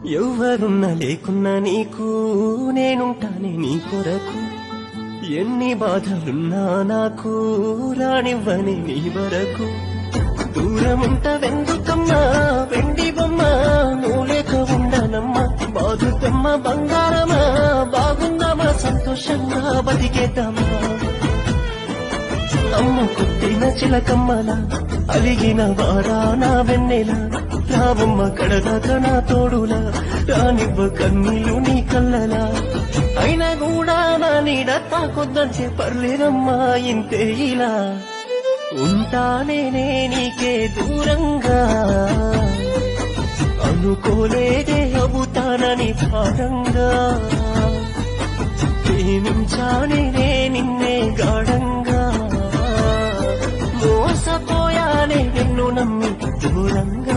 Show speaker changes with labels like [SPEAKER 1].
[SPEAKER 1] ఎవ్వరున్నా లేకున్నా నీకు నేనుంటానే నీ కొరకు. ఎన్ని బాధలున్నా నాకు రానివ్వని నీ వరకు. దూరముంటవెందుకమ్మా వెండి బొమ్మ, నువ్వు లేక ఉండనమ్మా బాధుతమ్మ. బంగారమా బాగుందామా సంతోషంగా బతికేద్దామా. అమ్మ కొట్టిన చిలకమ్మలా అలిగిన వారా నా వెన్నెల. రావమ్మ కడదాక నా తోడులా, రానివ్వ కన్నీళ్ళు నీ కళ్ళలా. అయినా కూడా నా నీడ తాకొద్దంటే పర్లేదమ్మా ఇంతే ఇలా. ఉంటానేనే నీకే దూరంగా, అనుకోలేదే అవుతానని భారంగా. ప్రేమించానే నిన్నే గాఢంగా, మోసపోయానే నిన్ను నమ్మి దూరంగా.